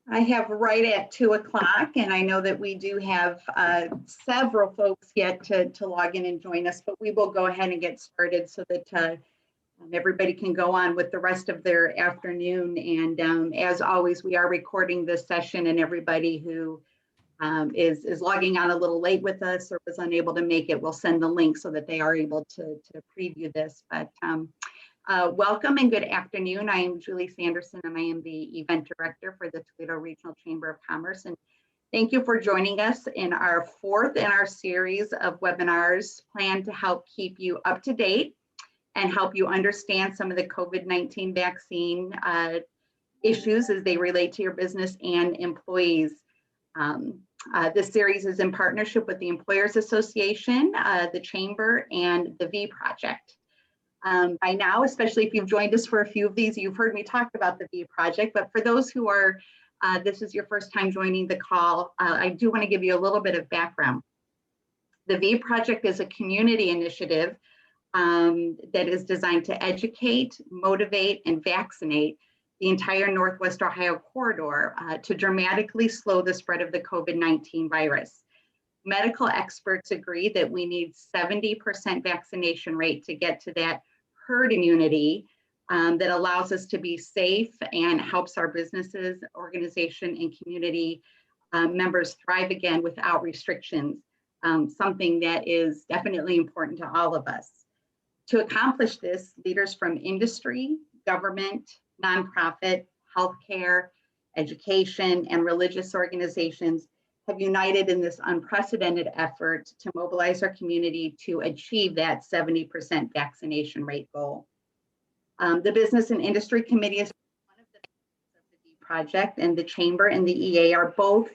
I have right at 2 o'clock, and I know that we do have several folks yet to log in and join us, but we will go ahead and get started so that everybody can go on with the rest of their afternoon. And as always, we are recording this session, and everybody who is logging on a little late with us or was unable to make it, we'll send the link so that they are able to preview this. But welcome and good afternoon. I am Julie Sanderson, and I am the event director for the Toledo Regional Chamber of Commerce. And thank you for joining us in our fourth in our series of webinars planned to help keep you up to date and help you understand some of the COVID-19 vaccine issues as they relate to your business and employees. This series is in partnership with the Employers Association, the Chamber, and the V Project. By now, especially if you've joined us for a few of these, you've heard me talk about the V Project, but for those who are, this is your first time joining the call, I do want to give you a little bit of background. The V Project is a community initiative that is designed to educate, motivate, and vaccinate the entire Northwest Ohio corridor to dramatically slow the spread of the COVID-19 virus. Medical experts agree that we need 70% vaccination rate to get to that herd immunity that allows us to be safe and helps our businesses, organization, and community members thrive again without restrictions, something that is definitely important to all of us. To accomplish this, leaders from industry, government, nonprofit, healthcare, education, and religious organizations have united in this unprecedented effort to mobilize our community to achieve that 70% vaccination rate goal. The Business and Industry Committee is one of the members of the V Project, and the Chamber and the EA are both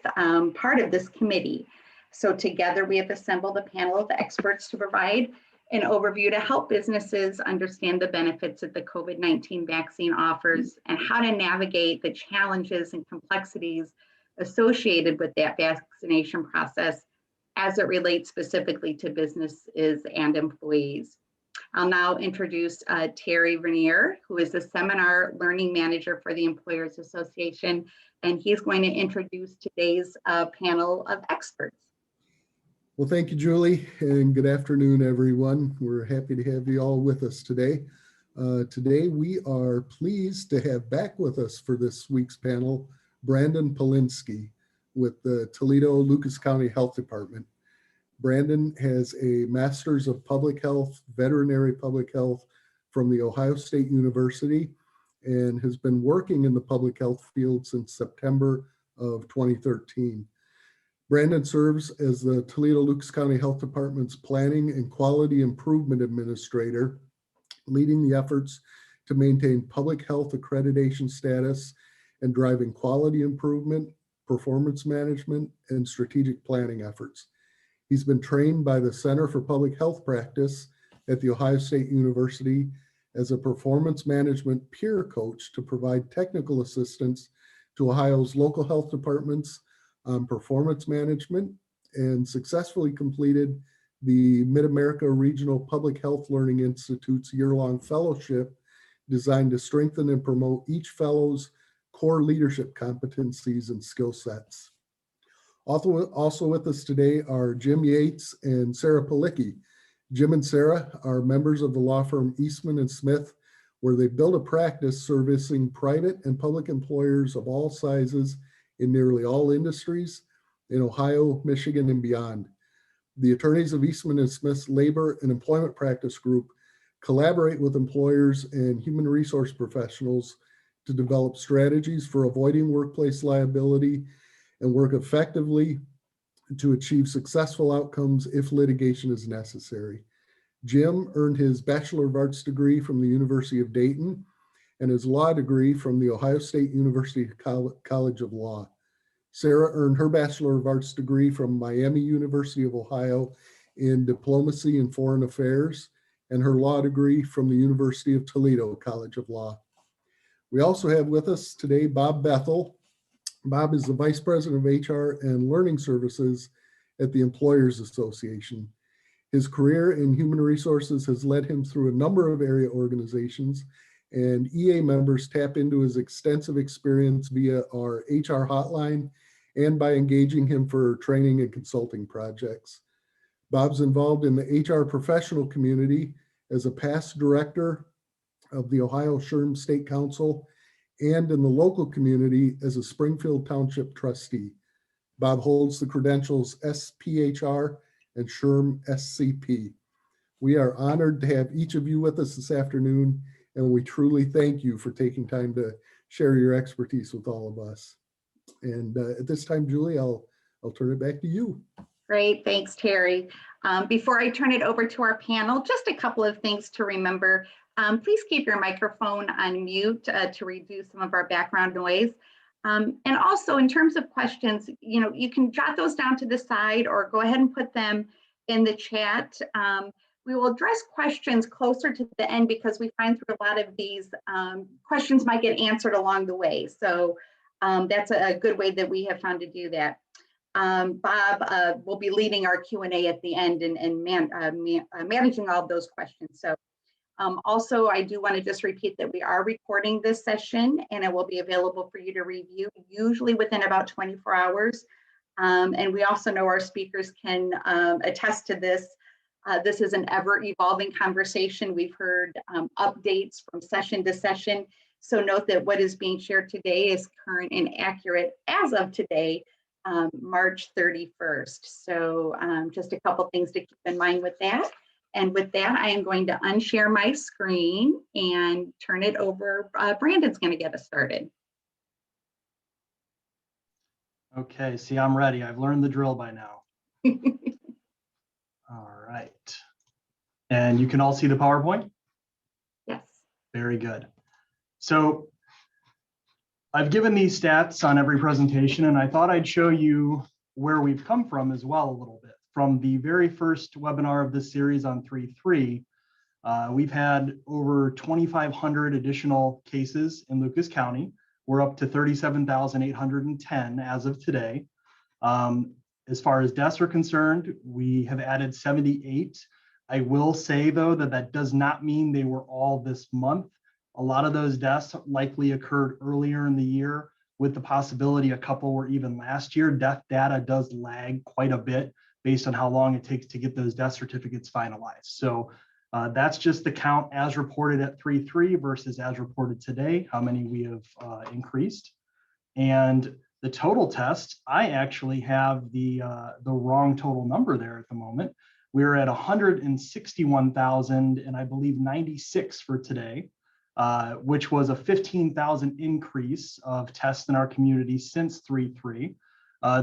part of this committee. So together we have assembled a panel of experts to provide an overview to help businesses understand the benefits that the COVID-19 vaccine offers and how to navigate the challenges and complexities associated with that vaccination process as it relates specifically to businesses and employees. I'll now introduce Terry Vernier, who is the Seminar Learning Manager for the Employers Association, and he's going to introduce today's panel of experts. Well, thank you, Julie, and good afternoon, everyone. We're happy to have you all with us today. Today, we are pleased to have back with us for this week's panel Brandon Palinski with the Toledo-Lucas County Health Department. Brandon has a Master's of Public Health, Veterinary Public Health from the Ohio State University and has been working in the public health field since September of 2013. Brandon serves as the Toledo-Lucas County Health Department's Planning and Quality Improvement Administrator, leading the efforts to maintain public health accreditation status and driving quality improvement, performance management, and strategic planning efforts. He's been trained by the Center for Public Health Practice at the Ohio State University as a performance management peer coach to provide technical assistance to Ohio's local health departments on performance management, and successfully completed the Mid-America Regional Public Health Learning Institute's year-long fellowship designed to strengthen and promote each fellow's core leadership competencies and skill sets. Also with us today are Jim Yates and Sarah Palinski. Jim and Sarah are members of the law firm Eastman and Smith, where they build a practice servicing private and public employers of all sizes in nearly all industries in Ohio, Michigan, and beyond. The attorneys of Eastman and Smith's Labor and Employment Practice Group collaborate with employers and human resource professionals to develop strategies for avoiding workplace liability and work effectively to achieve successful outcomes if litigation is necessary. Jim earned his Bachelor of Arts degree from the University of Dayton and his law degree from the Ohio State University College of Law. Sarah earned her Bachelor of Arts degree from Miami University of Ohio in Diplomacy and Foreign Affairs and her law degree from the University of Toledo College of Law. We also have with us today Bob Bethel. Bob is the Vice President of HR and Learning Services at the Employers Association. His career in human resources has led him through a number of area organizations, and EA members tap into his extensive experience via our HR hotline and by engaging him for training and consulting projects. Bob's involved in the HR professional community as a past director of the Ohio SHRM State Council and in the local community as a Springfield Township trustee. Bob holds the credentials SPHR and SHRM SCP. We are honored to have each of you with us this afternoon, and we truly thank you for taking time to share your expertise with all of us. And at this time, Julie, I'll turn it back to you. Great, thanks, Terry. Before I turn it over to our panel, just a couple of things to remember. Please keep your microphone on mute to reduce some of our background noise. And also in terms of questions, you can jot those down to the side or go ahead and put them in the chat. We will address questions closer to the end because we find through a lot of these questions might get answered along the way. So that's a good way that we have found to do that. Bob will be leading our Q&A at the end and managing all of those questions. So also, I do want to just repeat that we are recording this session and it will be available for you to review, usually within about 24 hours. And we also know our speakers can attest to this. This is an ever-evolving conversation. We've heard updates from session to session. So note that what is being shared today is current and accurate as of today, March 31st. So just a couple things to keep in mind with that. And with that, I am going to unshare my screen and turn it over. Brandon's going to get us started. Okay, see, I'm ready. I've learned the drill by now. All right. And you can all see the PowerPoint? Yes. Very good. So I've given these stats on every presentation, and I thought I'd show you where we've come from as well a little bit. From the very first webinar of this series on 3.3, we've had over 2,500 additional cases in Lucas County. We're up to 37,810 as of today. As far as deaths are concerned, we have added 78. I will say, though, that does not mean they were all this month. A lot of those deaths likely occurred earlier in the year, with the possibility a couple were even last year. Death data does lag quite a bit based on how long it takes to get those death certificates finalized. So that's just the count as reported at 3.3 versus as reported today, how many we have increased. And the total test, I actually have the wrong total number there at the moment. We're at 161,000 and I believe 96 for today, which was a 15,000 increase of tests in our community since 3.3.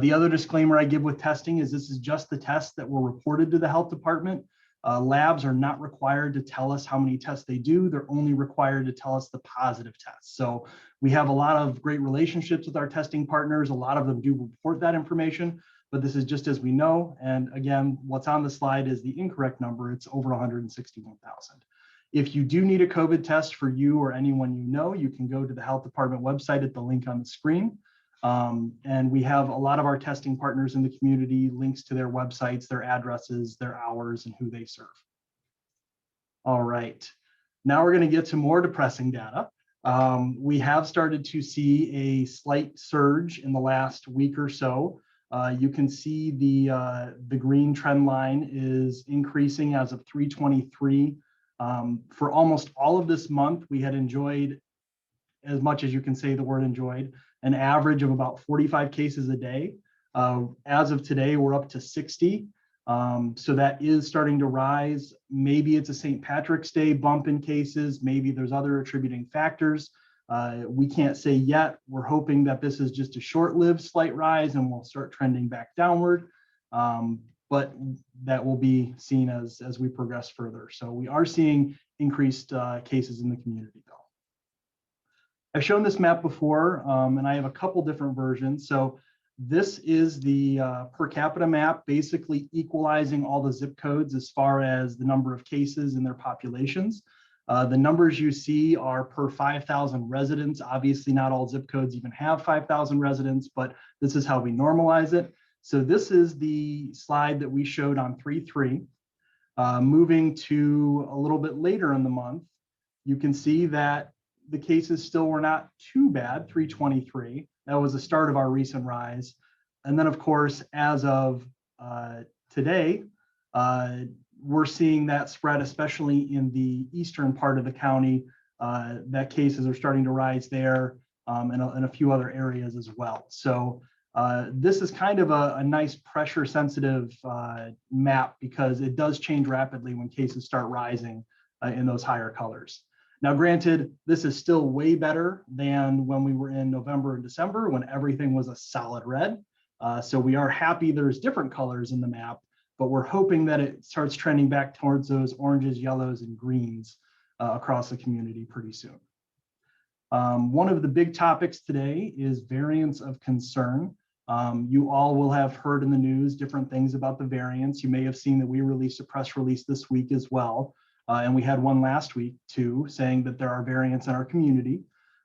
The other disclaimer I give with testing is this is just the tests that were reported to the health department. Labs are not required to tell us how many tests they do. They're only required to tell us the positive tests. So we have a lot of great relationships with our testing partners. A lot of them do report that information, but this is just as we know. And again, what's on the slide is the incorrect number. It's over 161,000. If you do need a COVID test for you or anyone you know, you can go to the health department website at the link on the screen. And we have a lot of our testing partners in the community, links to their websites, their addresses, their hours, and who they serve. All right, now we're going to get to more depressing data. We have started to see a slight surge in the last week or so. You can see the green trend line is increasing as of 3/23. For almost all of this month, we had enjoyed, as much as you can say the word enjoyed, an average of about 45 cases a day. As of today, we're up to 60. So that is starting to rise. Maybe it's a St. Patrick's Day bump in cases. Maybe there's other attributing factors. We can't say yet. We're hoping that this is just a short-lived slight rise and we'll start trending back downward. But that will be seen as we progress further. So we are seeing increased cases in the community though. I've shown this map before, and I have a couple different versions. So this is the per capita map, basically equalizing all the zip codes as far as the number of cases and their populations. The numbers you see are per 5,000 residents. Obviously, not all zip codes even have 5,000 residents, but this is how we normalize it. So this is the slide that we showed on 3.3. Moving to a little bit later in the month, you can see that the cases still were not too bad, 323. That was the start of our recent rise. And then, of course, as of today, we're seeing that spread, especially in the eastern part of the county, that cases are starting to rise there, and a few other areas as well. So this is kind of a nice pressure sensitive map, because it does change rapidly when cases start rising in those higher colors. Now, granted, this is still way better than when we were in November and December, when everything was a solid red. So we are happy there's different colors in the map, but we're hoping that it starts trending back towards those oranges, yellows, and greens across the community pretty soon. One of the big topics today is variants of concern. You all will have heard in the news different things about the variants. You may have seen that we released a press release this week as well. And we had one last week too, saying that there are variants in our community.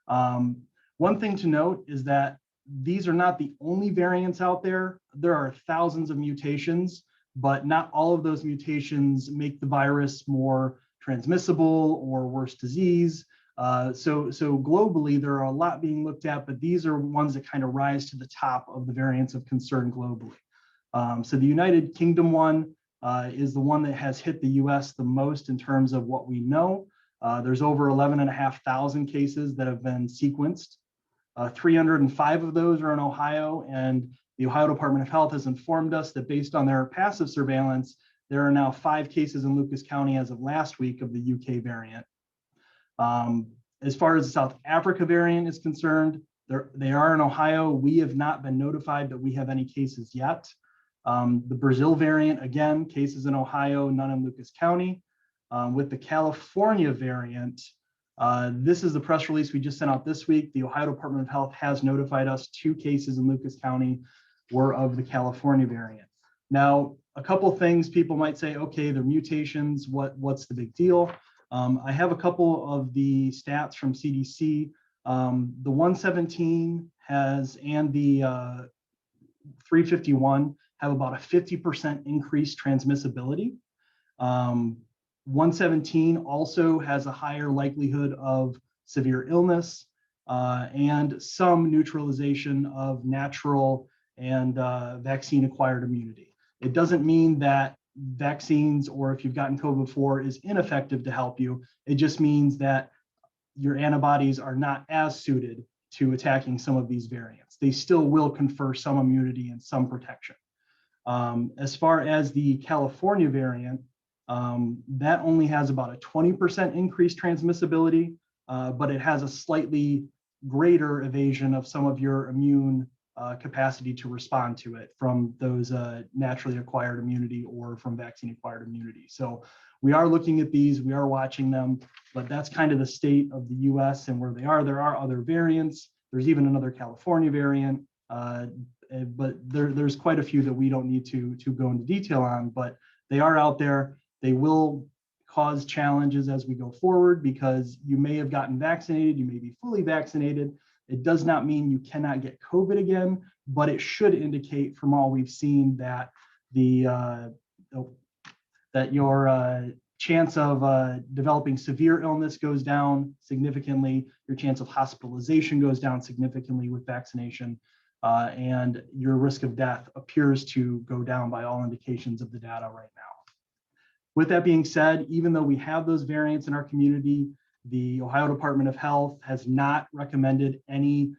One thing to note is that these are not the only variants out there. There are thousands of mutations, but not all of those mutations make the virus more transmissible or worse disease. So globally, there are a lot being looked at, but these are ones that kind of rise to the top of the variants of concern globally. So the United Kingdom one is the one that has hit the US the most in terms of what we know. There's over 11,500 cases that have been sequenced. 305 of those are in Ohio, and the Ohio Department of Health has informed us that based on their passive surveillance, there are now 5 cases in Lucas County as of last week of the UK variant. As far as the South Africa variant is concerned, they are in Ohio. We have not been notified that we have any cases yet. The Brazil variant, again, cases in Ohio, none in Lucas County. With the California variant, this is the press release we just sent out this week. The Ohio Department of Health has notified us 2 cases in Lucas County were of the California variant. Now, a couple things people might say, okay, they're mutations, what's the big deal? I have a couple of the stats from CDC. The 117 has, and the 351 have about a 50% increased transmissibility. 117 also has a higher likelihood of severe illness and some neutralization of natural and vaccine-acquired immunity. It doesn't mean that vaccines, or if you've gotten COVID before, is ineffective to help you. It just means that your antibodies are not as suited to attacking some of these variants. They still will confer some immunity and some protection. As far as the California variant, that only has about a 20% increased transmissibility, but it has a slightly greater evasion of some of your immune capacity to respond to it from those naturally acquired immunity or from vaccine acquired immunity. So we are looking at these, we are watching them, but that's kind of the state of the US and where they are. There are other variants. There's even another California variant, but there's quite a few that we don't need to go into detail on, but they are out there. They will cause challenges as we go forward, because you may have gotten vaccinated, you may be fully vaccinated. It does not mean you cannot get COVID again, but it should indicate from all we've seen that that your chance of developing severe illness goes down significantly. Your chance of hospitalization goes down significantly with vaccination, and your risk of death appears to go down by all indications of the data right now. With that being said, even though we have those variants in our community, the Ohio Department of Health has not recommended any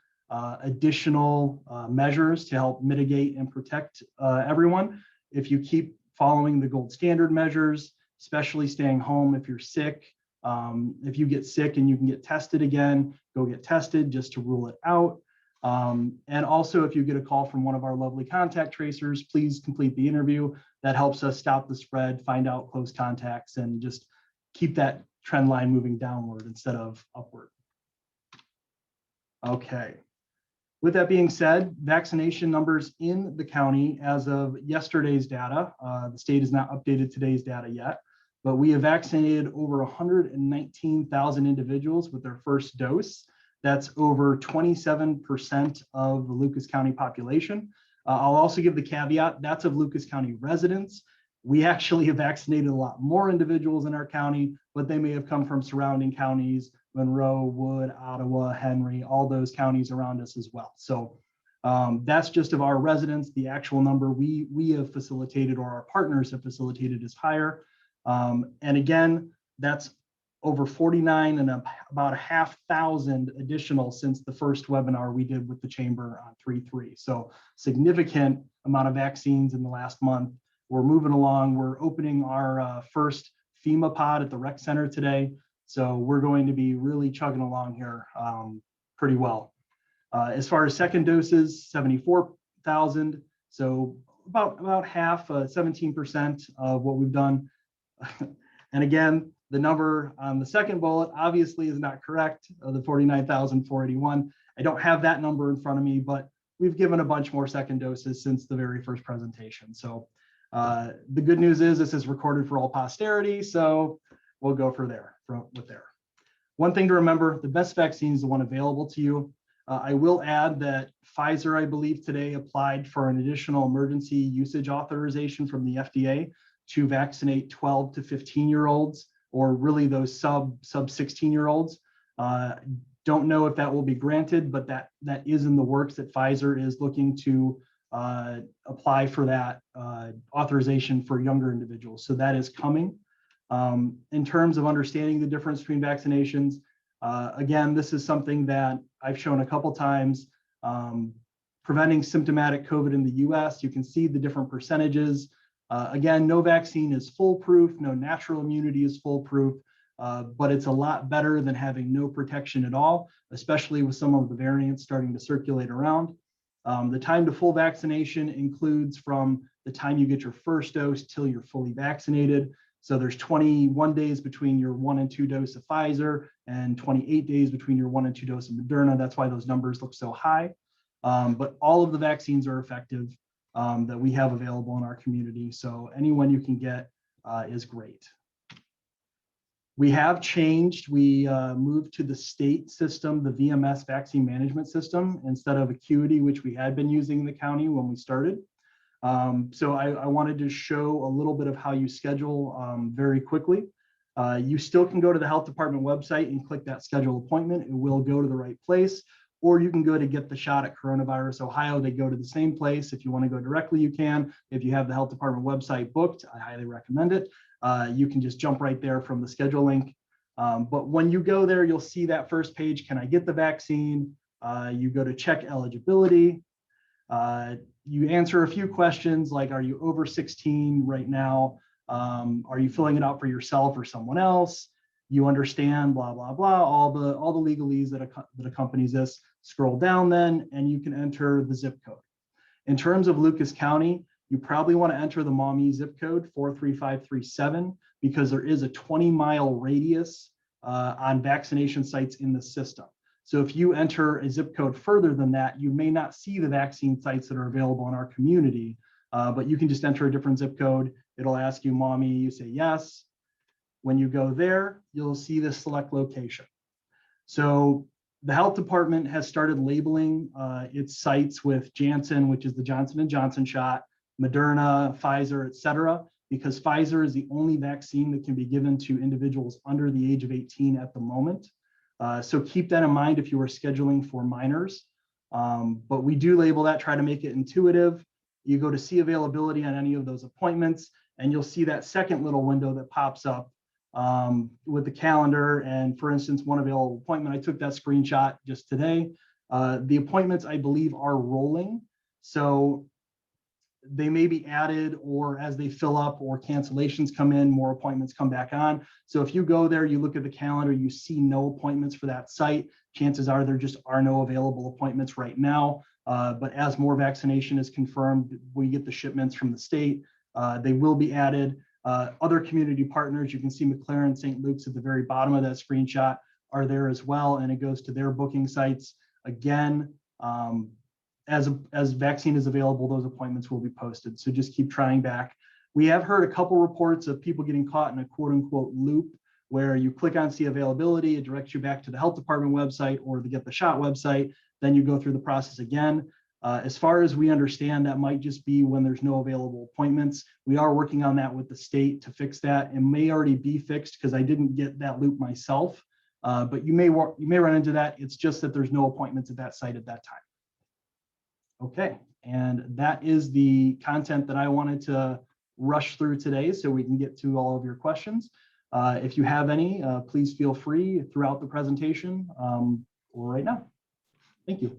additional measures to help mitigate and protect everyone. If you keep following the gold standard measures, especially staying home if you're sick, if you get sick and you can get tested again, go get tested just to rule it out. And also, if you get a call from one of our lovely contact tracers, please complete the interview. That helps us stop the spread, find out close contacts, and just keep that trend line moving downward instead of upward. Okay. With that being said, vaccination numbers in the county as of yesterday's data, the state has not updated today's data yet, but we have vaccinated over 119,000 individuals with their first dose. That's over 27% of the Lucas County population. I'll also give the caveat, that's of Lucas County residents. We actually have vaccinated a lot more individuals in our county, but they may have come from surrounding counties Monroe, Wood, Ottawa, Henry, all those counties around us as well. So that's just of our residents. The actual number we have facilitated, or our partners have facilitated, is higher. And again, that's over 49 and about 5,000 additional since the first webinar we did with the chamber on 3/3. So significant amount of vaccines in the last month. We're moving along. We're opening our first FEMA pod at the rec center today. So we're going to be really chugging along here pretty well. As far as second doses, 74,000. So about half, 17% of what we've done. And again, the number on the second bullet obviously is not correct, the 49,481. I don't have that number in front of me, but we've given a bunch more second doses since the very first presentation. So the good news is this is recorded for all posterity, so we'll go for there. One thing to remember, the best vaccine is the one available to you. I will add that Pfizer, I believe today, applied for an additional emergency usage authorization from the FDA to vaccinate 12 to 15-year-olds, or really those sub 16-year-olds. Don't know if that will be granted, but that is in the works, that Pfizer is looking to apply for that authorization for younger individuals. So that is coming. In terms of understanding the difference between vaccinations, again, this is something that I've shown a couple times. Preventing symptomatic COVID in the US, you can see the different percentages. Again, no vaccine is foolproof, no natural immunity is foolproof, but it's a lot better than having no protection at all, especially with some of the variants starting to circulate around. The time to full vaccination includes from the time you get your first dose till you're fully vaccinated. So there's 21 days between your 1 and 2 dose of Pfizer and 28 days between your 1 and 2 dose of Moderna. That's why those numbers look so high. But all of the vaccines are effective that we have available in our community. So anyone you can get is great. We have changed. We moved to the state system, the VMS vaccine management system, instead of Acuity, which we had been using in the county when we started. So I wanted to show a little bit of how you schedule very quickly. You still can go to the health department website and click that schedule appointment. It will go to the right place. Or you can go to Get the Shot at Coronavirus Ohio. They go to the same place. If you want to go directly, you can. If you have the health department website booked, I highly recommend it. You can just jump right there from the schedule link. But when you go there, you'll see that first page, can I get the vaccine? You go to check eligibility. You answer a few questions like, are you over 16 right now? Are you filling it out for yourself or someone else? You understand, blah, blah, blah, all the legalese that accompanies this. Scroll down then, and you can enter the zip code. In terms of Lucas County, you probably want to enter the Maumee zip code 43537 because there is a 20-mile radius on vaccination sites in the system. So if you enter a zip code further than that, you may not see the vaccine sites that are available in our community, but you can just enter a different zip code. It'll ask you Maumee, you say yes. When you go there, you'll see the select location. So the health department has started labeling its sites with Janssen, which is the Johnson & Johnson shot, Moderna, Pfizer, et cetera, because Pfizer is the only vaccine that can be given to individuals under the age of 18 at the moment. So keep that in mind if you are scheduling for minors. But we do label that, try to make it intuitive. You go to see availability on any of those appointments, and you'll see that second little window that pops up with the calendar. And for instance, one available appointment, I took that screenshot just today. The appointments, I believe, are rolling. So they may be added, or as they fill up or cancellations come in, more appointments come back on. So if you go there, you look at the calendar, you see no appointments for that site, chances are there just are no available appointments right now. But as more vaccination is confirmed, we get the shipments from the state, they will be added. Other community partners, you can see McLaren, St. Luke's at the very bottom of that screenshot are there as well, and it goes to their booking sites. Again, as vaccine is available, those appointments will be posted. So just keep trying back. We have heard a couple reports of people getting caught in a quote unquote loop where you click on see availability, it directs you back to the health department website or the Get the Shot website. Then you go through the process again. As far as we understand, that might just be when there's no available appointments. We are working on that with the state to fix that. It may already be fixed because I didn't get that loop myself. but you may run into that. It's just that there's no appointments at that site at that time. Okay, and that is the content that I wanted to rush through today so we can get to all of your questions. If you have any, please feel free throughout the presentation or right now. Thank you.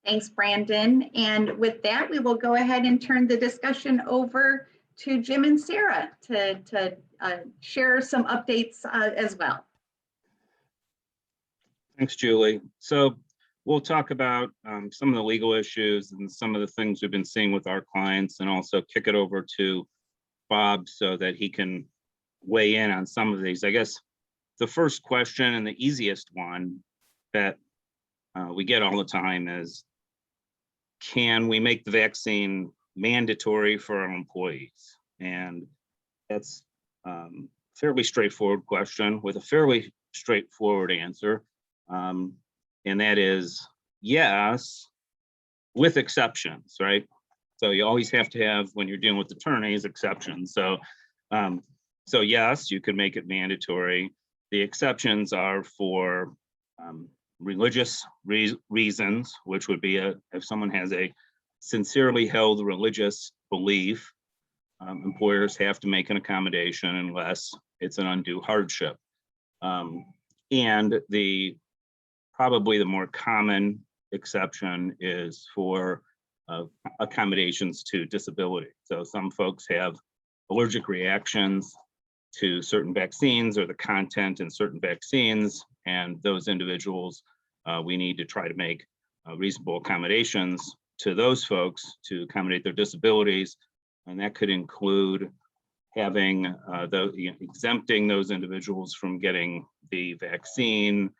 Thanks, Brandon. And with that, we will go ahead and turn the discussion over to Jim and Sarah to share some updates as well. Thanks, Julie. So we'll talk about some of the legal issues and some of the things we've been seeing with our clients, and also kick it over to Bob so that he can weigh in on some of these. I guess the first question and the easiest one that we get all the time is, can we make the vaccine mandatory for our employees? And that's a fairly straightforward question with a fairly straightforward answer. And that is yes, with exceptions, right? So you always have to have, when you're dealing with attorneys, exceptions. So yes, you could make it mandatory. The exceptions are for religious reasons, which would be if someone has a sincerely held religious belief, employers have to make an accommodation unless it's an undue hardship. And probably the more common exception is for accommodations to disability. So some folks have allergic reactions to certain vaccines or the content in certain vaccines, and those individuals, we need to try to make reasonable accommodations to those folks to accommodate their disabilities. And that could include having exempting those individuals from getting the vaccine,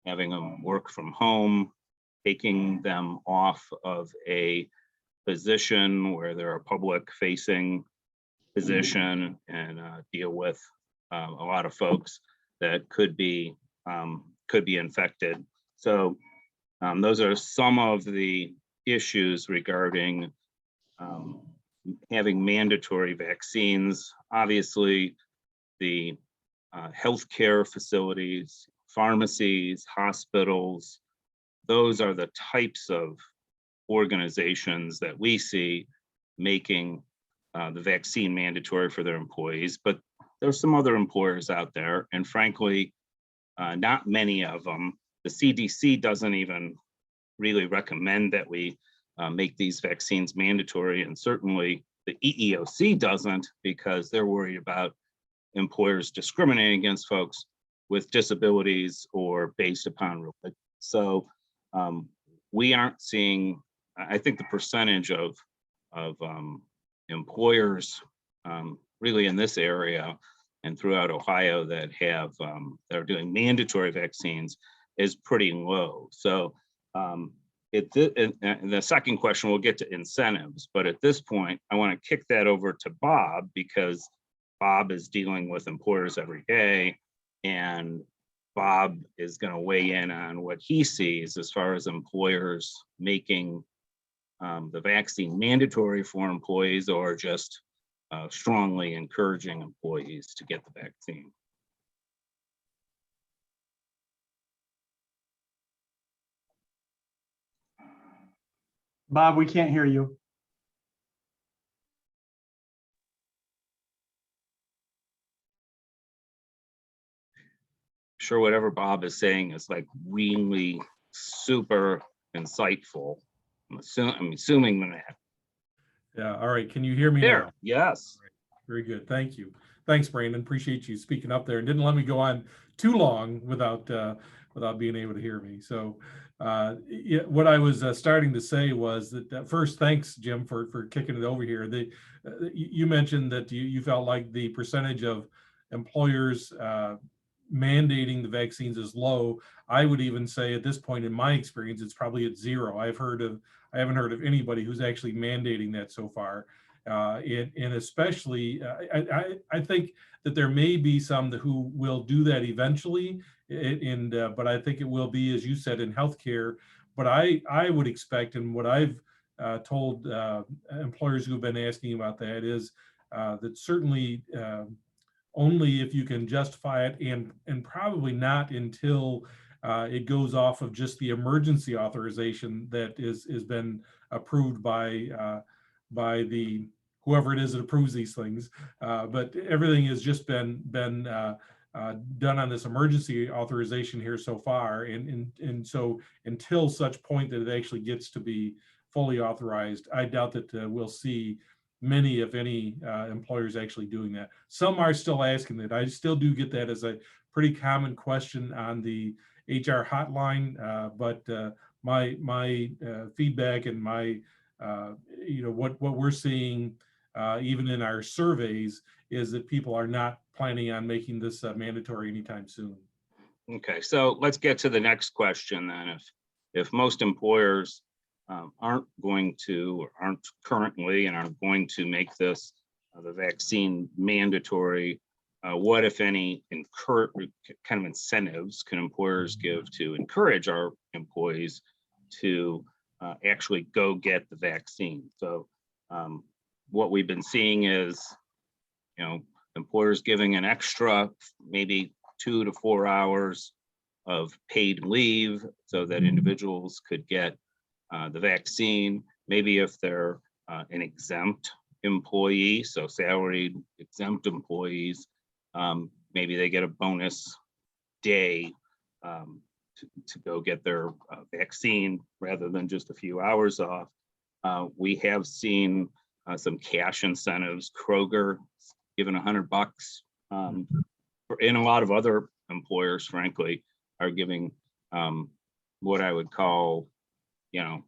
having them work from home, taking them off of a position where they're a public facing position and deal with a lot of folks that could be infected. So those are some of the issues regarding having mandatory vaccines. Obviously, the healthcare facilities, pharmacies, hospitals, those are the types of organizations that we see making the vaccine mandatory for their employees. But there's some other employers out there, and frankly, not many of them. The CDC doesn't even really recommend that we make these vaccines mandatory, and certainly the EEOC doesn't, because they're worried about employers discriminating against folks with disabilities or based upon religion. So we aren't seeing, I think the percentage of employers really in this area and throughout Ohio that are doing mandatory vaccines is pretty low. So the second question, we'll get to incentives, but at this point, I want to kick that over to Bob, because Bob is dealing with employers every day, and Bob is going to weigh in on what he sees as far as employers making the vaccine mandatory for employees, or just strongly encouraging employees to get the vaccine. Bob, we can't hear you. Sure, whatever Bob is saying is like really super insightful. I'm assuming that. Yeah, all right. Can you hear me There, now? yes. Right. Very good. Thank you. Thanks, Brandon. Appreciate you speaking up there and didn't let me go on too long without being able to hear me. So yeah, what I was starting to say was that first, thanks, Jim, for kicking it over here. You mentioned that you felt like the percentage of employers mandating the vaccines is low. I would even say at this point in my experience, it's probably at zero. I haven't heard of anybody who's actually mandating that so far. And especially, I think that there may be some who will do that eventually, but I think it will be, as you said, in healthcare. But I would expect, and what I've told employers who've been asking about that is that certainly only if you can justify it, and probably not until it goes off of just the emergency authorization that is been approved by the whoever it is that approves these things. But everything has just been done on this emergency authorization here so far, and so until such point that it actually gets to be fully authorized, I doubt that we'll see many, if any, employers actually doing that. Some are still asking that. I still do get that as a pretty common question on the HR hotline, but my feedback and my what we're seeing even in our surveys is that people are not planning on making this mandatory anytime soon. Okay, so let's get to the next question then. If most employers aren't going to, or aren't currently, and aren't going to make this the vaccine mandatory, what, if any, kind of incentives can employers give to encourage our employees to actually go get the vaccine? So what we've been seeing is, employers giving an extra maybe 2 to 4 hours of paid leave so that individuals could get the vaccine. Maybe if they're an exempt employee, so salaried exempt employees, maybe they get a bonus day to go get their vaccine rather than just a few hours off. We have seen some cash incentives. Kroger given $100, and a lot of other employers, frankly, are giving what I would call, a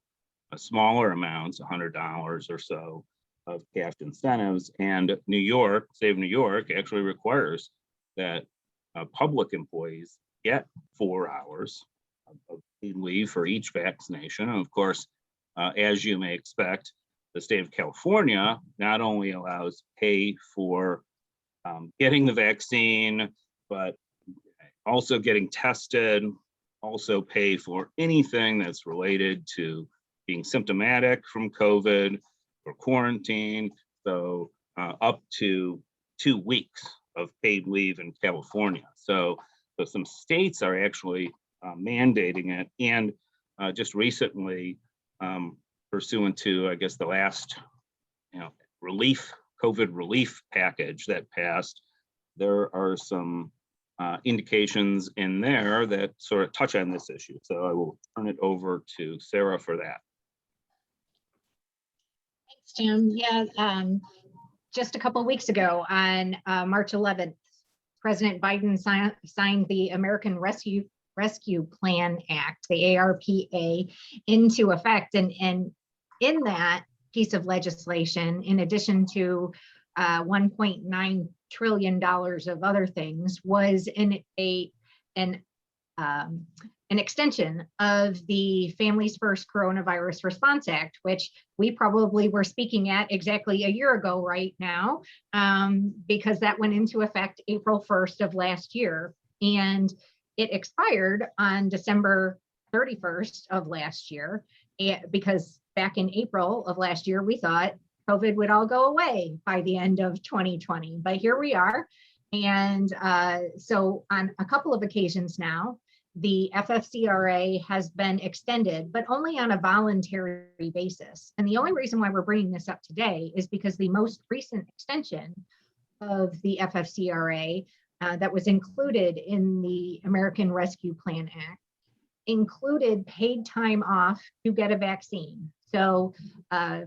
smaller amounts, $100 or so of cash incentives. And New York, state of New York, actually requires that public employees get 4 hours of paid leave for each vaccination. And of course, as you may expect, the state of California not only allows pay for getting the vaccine, but also getting tested, also pay for anything that's related to being symptomatic from COVID or quarantine. So up to 2 weeks of paid leave in California. So some states are actually mandating it. And just recently, pursuant to, I guess, the last COVID relief package that passed, there are some indications in there that sort of touch on this issue. So I will turn it over to Sarah for that. Thanks, Jim. Yeah, just a couple of weeks ago on March 11th, President Biden signed the American Rescue Plan Act, the ARPA, into effect. And in that piece of legislation, in addition to $1.9 trillion of other things, was an extension of the Families First Coronavirus Response Act, which we probably were speaking at exactly a year ago right now, because that went into effect April 1st of last year. And it expired on December 31st of last year, because back in April of last year, we thought COVID would all go away by the end of 2020, but here we are. And so on a couple of occasions now, the FFCRA has been extended, but only on a voluntary basis. And the only reason why we're bringing this up today is because the most recent extension of the FFCRA that was included in the American Rescue Plan Act included paid time off to get a vaccine. So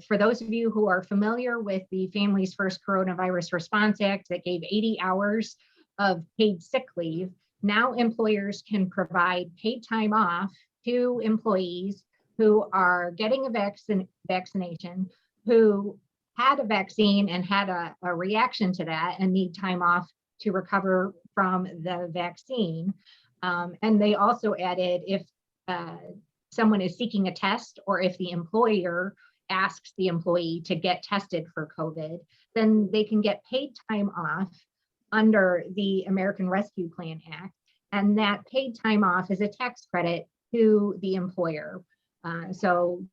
for those of you who are familiar with the Families First Coronavirus Response Act that gave 80 hours of paid sick leave, now employers can provide paid time off to employees who are getting a vaccination, who had a vaccine and had a reaction to that and need time off to recover from the vaccine. And they also added, if someone is seeking a test, or if the employer asks the employee to get tested for COVID, then they can get paid time off under the American Rescue Plan Act. And that paid time off is a tax credit to the employer. So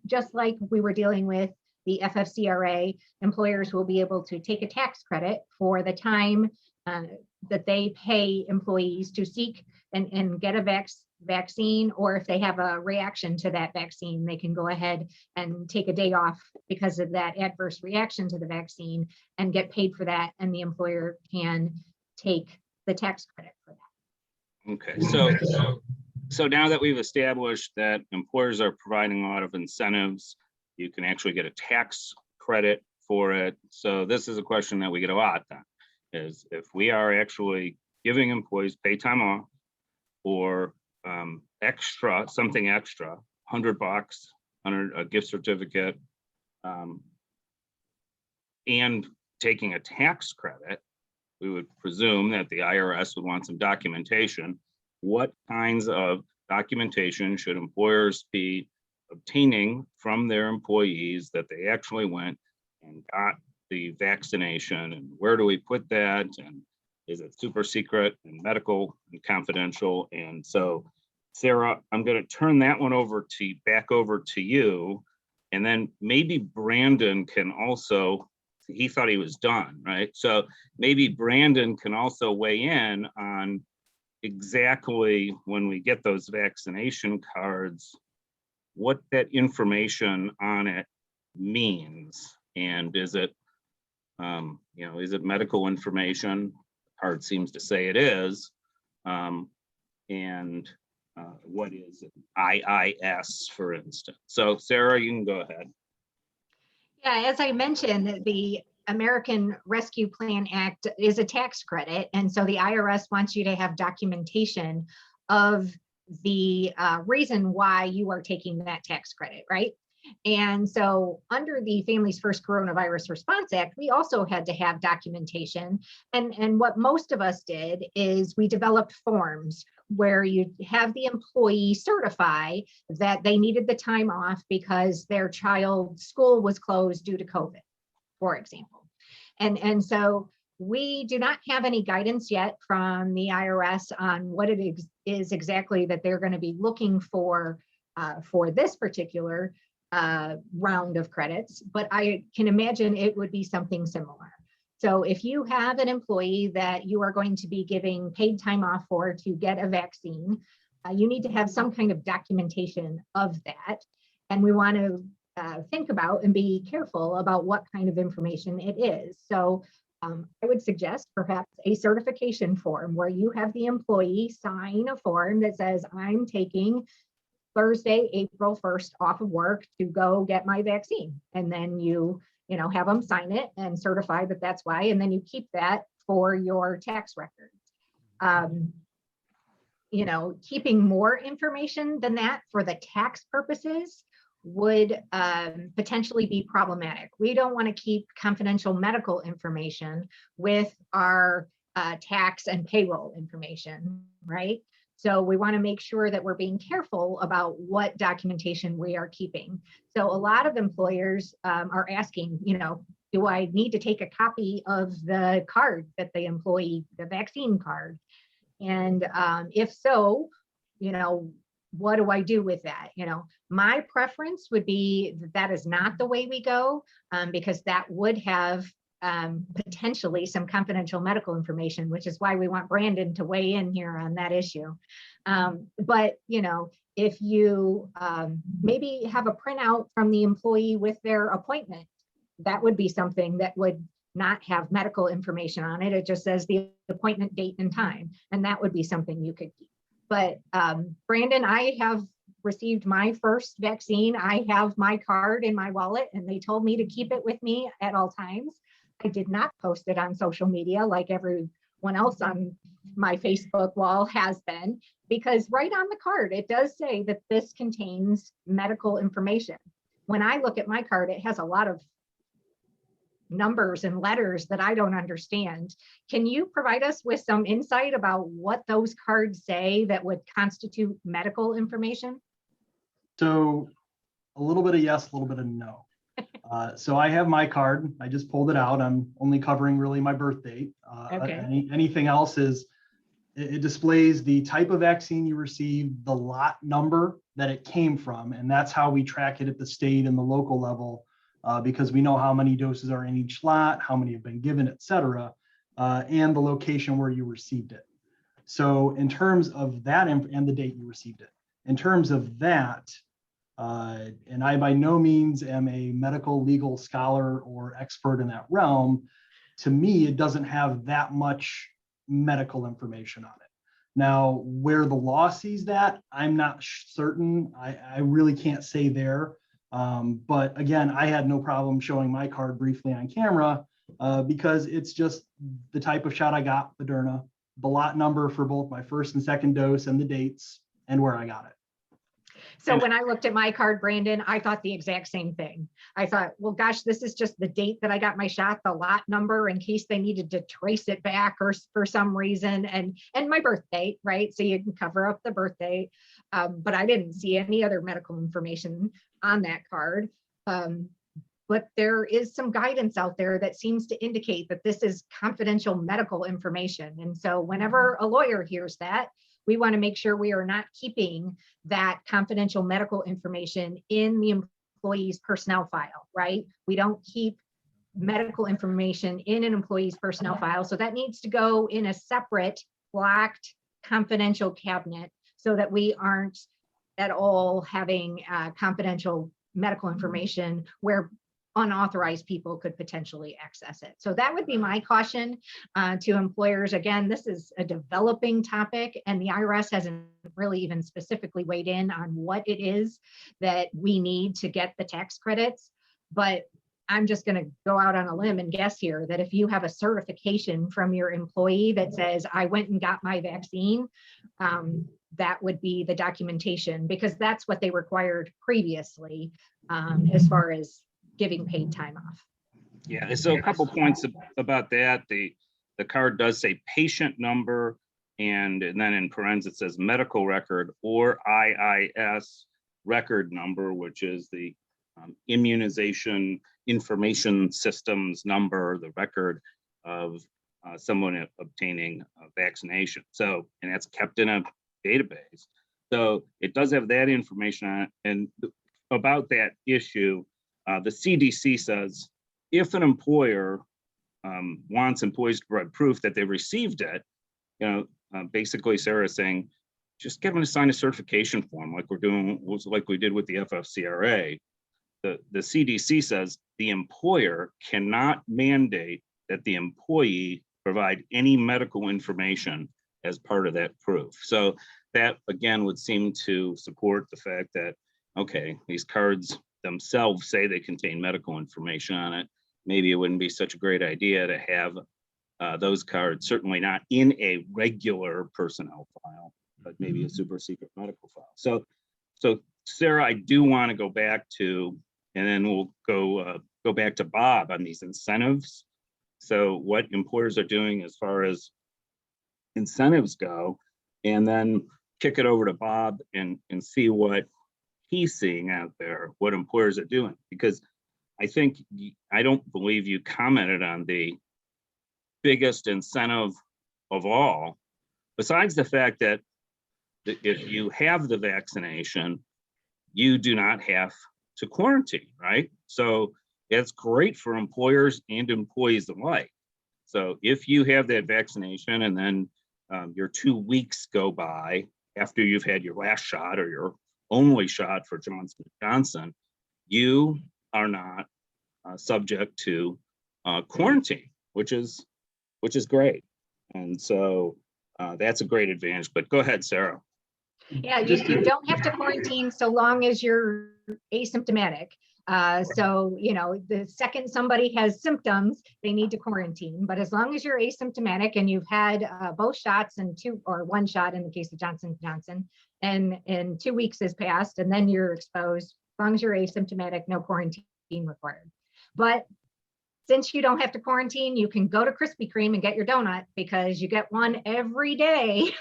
just like we were dealing with the FFCRA, employers will be able to take a tax credit for the time that they pay employees to seek and get a vaccine, or if they have a reaction to that vaccine, they can go ahead and take a day off because of that adverse reaction to the vaccine and get paid for that, and the employer can take the tax credit for that. Okay, so now that we've established that employers are providing a lot of incentives, you can actually get a tax credit for it. So this is a question that we get a lot then, is if we are actually giving employees paid time off or something extra, $100 on a gift certificate, and taking a tax credit, we would presume that the IRS would want some documentation. What kinds of documentation should employers be obtaining from their employees that they actually went and got the vaccination, and where do we put that? And is it super secret and medical and confidential? And so, Sarah, I'm going to turn that one back over to you. And then maybe Brandon can also, he thought he was done, right? So maybe Brandon can also weigh in on exactly when we get those vaccination cards, what that information on it means. And is it, is it medical information? Card seems to say it is. And what is it? IIS, for instance. So Sarah, you can go ahead. Yeah, as I mentioned, the American Rescue Plan Act is a tax credit. And so the IRS wants you to have documentation of the reason why you are taking that tax credit, right? And so under the Families First Coronavirus Response Act, we also had to have documentation. And what most of us did is we developed forms where you have the employee certify that they needed the time off because their child's school was closed due to COVID, for example. And so we do not have any guidance yet from the IRS on what it is exactly that they're going to be looking for this particular round of credits, but I can imagine it would be something similar. So if you have an employee that you are going to be giving paid time off for to get a vaccine, you need to have some kind of documentation of that. And we want to think about and be careful about what kind of information it is. So I would suggest perhaps a certification form where you have the employee sign a form that says, I'm taking Thursday, April 1st off of work to go get my vaccine. And then you have them sign it and certify that that's why, and then you keep that for your tax records. Keeping more information than that for the tax purposes would potentially be problematic. We don't want to keep confidential medical information with our tax and payroll information, right? So we want to make sure that we're being careful about what documentation we are keeping. So a lot of employers are asking, do I need to take a copy of the card that the vaccine card? And if so, what do I do with that? My preference would be that is not the way we go, because that would have potentially some confidential medical information, which is why we want Brandon to weigh in here on that issue. But if you maybe have a printout from the employee with their appointment, that would be something that would not have medical information on it. It just says the appointment date and time, and that would be something you could keep. But Brandon, I have received my first vaccine. I have my card in my wallet, and they told me to keep it with me at all times. I did not post it on social media like everyone else on my Facebook wall has been, because right on the card, it does say that this contains medical information. When I look at my card, it has a lot of numbers and letters that I don't understand. Can you provide us with some insight about what those cards say that would constitute medical information? So a little bit of yes, a little bit of no. So I have my card. I just pulled it out. I'm only covering really my birth date. Okay. Anything else is It displays the type of vaccine you received, the lot number that it came from, and that's how we track it at the state and the local level, because we know how many doses are in each lot, how many have been given, et cetera, and the location where you received it. So in terms of that, and the date you received it, in terms of that, and I by no means am a medical legal scholar or expert in that realm, to me, it doesn't have that much medical information on it. Now, where the law sees that, I'm not certain. I really can't say there. But again, I had no problem showing my card briefly on camera because it's just the type of shot I got, Moderna, the lot number for both my first and second dose, and the dates and where I got it. So when I looked at my card, Brandon, I thought the exact same thing. I thought, well, gosh, this is just the date that I got my shot, the lot number, in case they needed to trace it back or for some reason, and my birth date, right? So you can cover up the birth date. But I didn't see any other medical information on that card. But there is some guidance out there that seems to indicate that this is confidential medical information. And so whenever a lawyer hears that, we want to make sure we are not keeping that confidential medical information in the employee's personnel file, right? We don't keep medical information in an employee's personnel file. So that needs to go in a separate locked confidential cabinet so that we aren't at all having confidential medical information where unauthorized people could potentially access it. So that would be my caution to employers. Again, this is a developing topic, and the IRS hasn't really even specifically weighed in on what it is that we need to get the tax credits. But I'm just going to go out on a limb and guess here that if you have a certification from your employee that says, I went and got my vaccine, that would be the documentation, because that's what they required previously as far as giving paid time off. Yeah, so a couple points about that. The card does say patient number, and then in parentheses it says medical record or IIS record number, which is the immunization information systems number, the record of someone obtaining a vaccination. So, and that's kept in a database. So it does have that information on it. And about that issue, the CDC says if an employer wants employees to provide proof that they received it, basically Sarah is saying, just get them to sign a certification form like we did with the FFCRA. The CDC says the employer cannot mandate that the employee provide any medical information as part of that proof. So that again would seem to support the fact that, okay, these cards themselves say they contain medical information on it. Maybe it wouldn't be such a great idea to have those cards, certainly not in a regular personnel file, but maybe a super secret medical file. So Sarah, I do want to go back to, and then we'll go back to Bob on these incentives. So what employers are doing as far as incentives go, and then kick it over to Bob and see what he's seeing out there, what employers are doing, because I don't believe you commented on the biggest incentive of all, besides the fact that if you have the vaccination, you do not have to quarantine, right? So it's great for employers and employees alike. So if you have that vaccination and then your 2 weeks go by after you've had your last shot or your only shot for Johnson & Johnson, you are not subject to quarantine, which is great. And so that's a great advantage, but go ahead, Sarah. Yeah, you don't have to quarantine so long as you're asymptomatic. So, the second somebody has symptoms, they need to quarantine. But as long as you're asymptomatic and you've had both shots and one shot in the case of Johnson & Johnson, and 2 weeks has passed and then you're exposed, as long as you're asymptomatic, no quarantine required. But since you don't have to quarantine, you can go to Krispy Kreme and get your donut because you get one every day.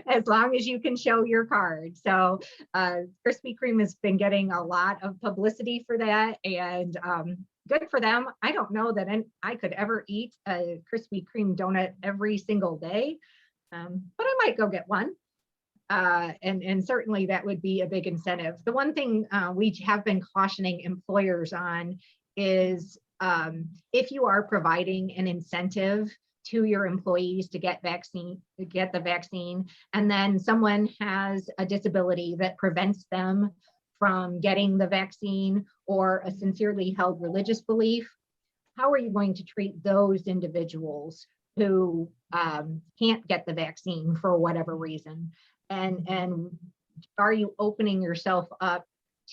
As long as you can show your card. So Krispy Kreme has been getting a lot of publicity for that, and good for them. I don't know that I could ever eat a Krispy Kreme donut every single day, but I might go get one. And certainly that would be a big incentive. The one thing we have been cautioning employers on is if you are providing an incentive to your employees to get the vaccine, and then someone has a disability that prevents them from getting the vaccine or a sincerely held religious belief, how are you going to treat those individuals who can't get the vaccine for whatever reason? And are you opening yourself up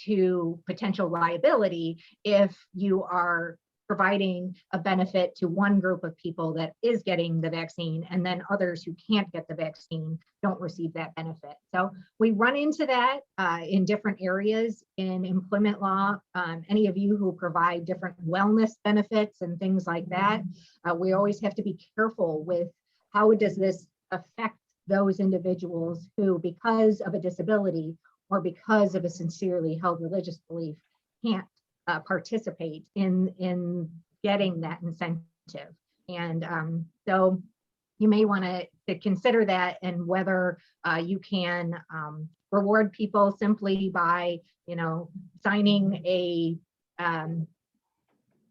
to potential liability if you are providing a benefit to one group of people that is getting the vaccine, and then others who can't get the vaccine don't receive that benefit? So we run into that in different areas in employment law. Any of you who provide different wellness benefits and things like that, we always have to be careful with how does this affect those individuals who, because of a disability or because of a sincerely held religious belief, can't participate in getting that incentive. And so you may want to consider that, and whether you can reward people simply by, signing a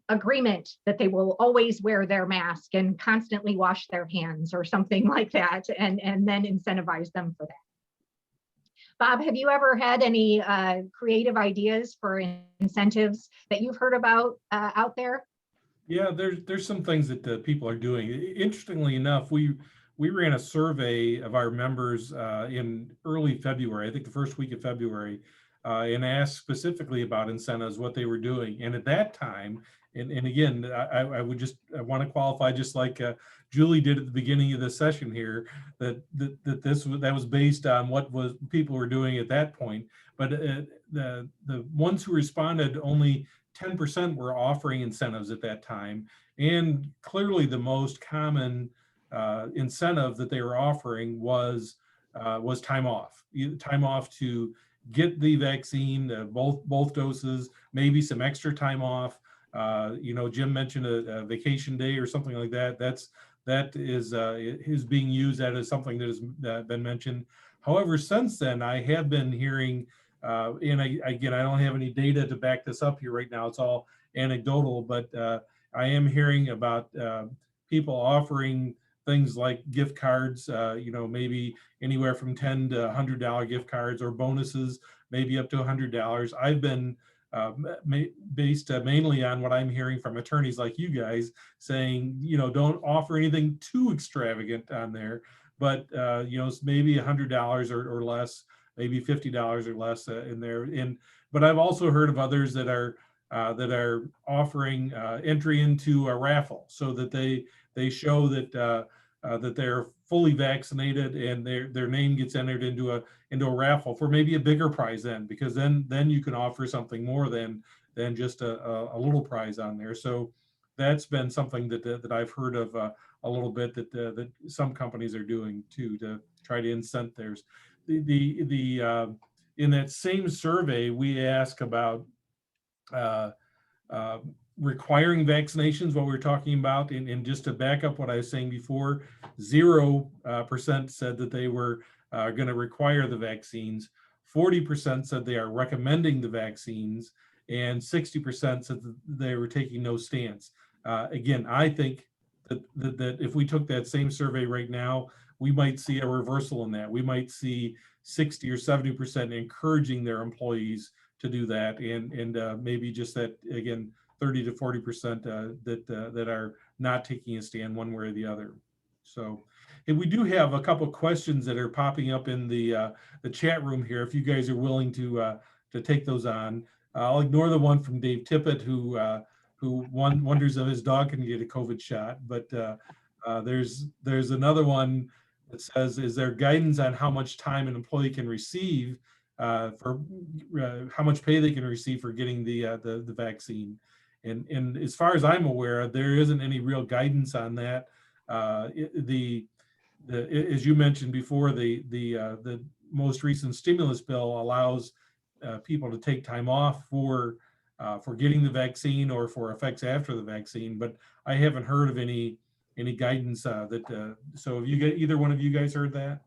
agreement that they will always wear their mask and constantly wash their hands or something like that, and then incentivize them for that. Bob, have you ever had any creative ideas for incentives that you've heard about out there? Yeah, there's some things that people are doing. Interestingly enough, we ran a survey of our members in early February, I think the first week of February, and asked specifically about incentives, what they were doing. And at that time, and again, I want to qualify, just like Julie did at the beginning of the session here, that was based on what people were doing at that point. But the ones who responded, only 10% were offering incentives at that time. And clearly the most common incentive that they were offering was time off. Time off to get the vaccine, both doses, maybe some extra time off. Jim mentioned a vacation day or something like that. That is being used. That is something that has been mentioned. However, since then, I have been hearing, and again, I don't have any data to back this up here right now. It's all anecdotal, but I am hearing about people offering things like gift cards, maybe anywhere from $10 to $100 gift cards, or bonuses, maybe up to $100. I've been based mainly on what I'm hearing from attorneys like you guys, saying, don't offer anything too extravagant on there, but maybe $100 or less, maybe $50 or less in there. But I've also heard of others that are offering entry into a raffle, so that they show that they're fully vaccinated, and their name gets entered into a raffle for maybe a bigger prize, because then you can offer something more than just a little prize on there. So that's been something that I've heard of a little bit, that some companies are doing too, to try to incent theirs. In that same survey, we ask about requiring vaccinations, what we were talking about. And just to back up what I was saying before, 0% said that they were going to require the vaccines. 40% said they are recommending the vaccines, and 60% said that they were taking no stance. Again, I think that if we took that same survey right now, we might see a reversal in that. We might see 60 or 70% encouraging their employees to do that, and maybe just that, again, 30 to 40% that are not taking a stand one way or the other. So, and we do have a couple questions that are popping up in the chat room here, if you guys are willing to take those on. I'll ignore the one from Dave Tippett, who wonders if his dog can get a COVID shot. But there's another one that says, is there guidance on how much time an employee can receive for how much pay they can receive for getting the vaccine? And as far as I'm aware, there isn't any real guidance on that. As you mentioned before, the most recent stimulus bill allows people to take time off for getting the vaccine or for effects after the vaccine, but I haven't heard of any any guidance so have you got, either one of you guys heard that?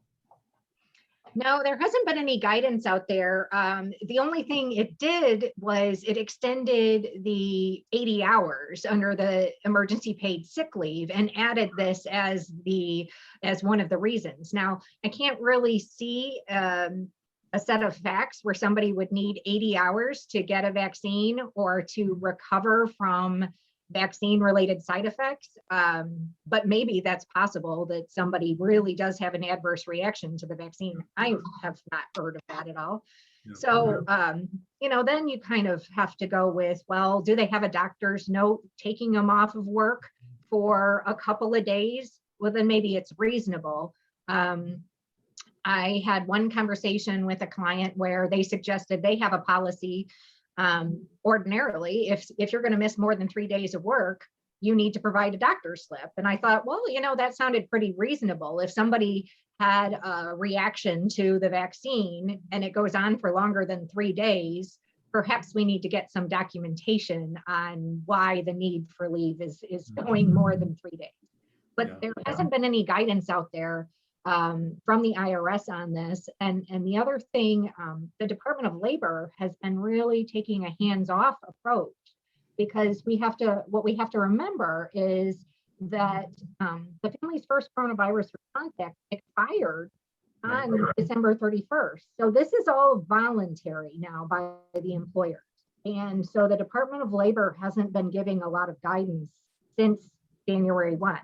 No, there hasn't been any guidance out there. The only thing it did was it extended the 80 hours under the emergency paid sick leave and added this as one of the reasons. Now, I can't really see a set of facts where somebody would need 80 hours to get a vaccine or to recover from vaccine related side effects. But maybe that's possible that somebody really does have an adverse reaction to the vaccine. I have not heard of that at all. Yeah. So, then you kind of have to go with, well, do they have a doctor's note taking them off of work for a couple of days? Well, then maybe it's reasonable. I had one conversation with a client where they suggested they have a policy. Ordinarily, if you're going to miss more than 3 days of work, you need to provide a doctor's slip. And I thought, well, that sounded pretty reasonable. If somebody had a reaction to the vaccine and it goes on for longer than 3 days, perhaps we need to get some documentation on why the need for leave is going more than 3 days. But there hasn't been any guidance out there from the IRS on this. And the other thing, the Department of Labor has been really taking a hands-off approach, because what we have to remember is that the Families First Coronavirus Response Act expired on December 31st. So this is all voluntary now by the employers. And so the Department of Labor hasn't been giving a lot of guidance since January 1.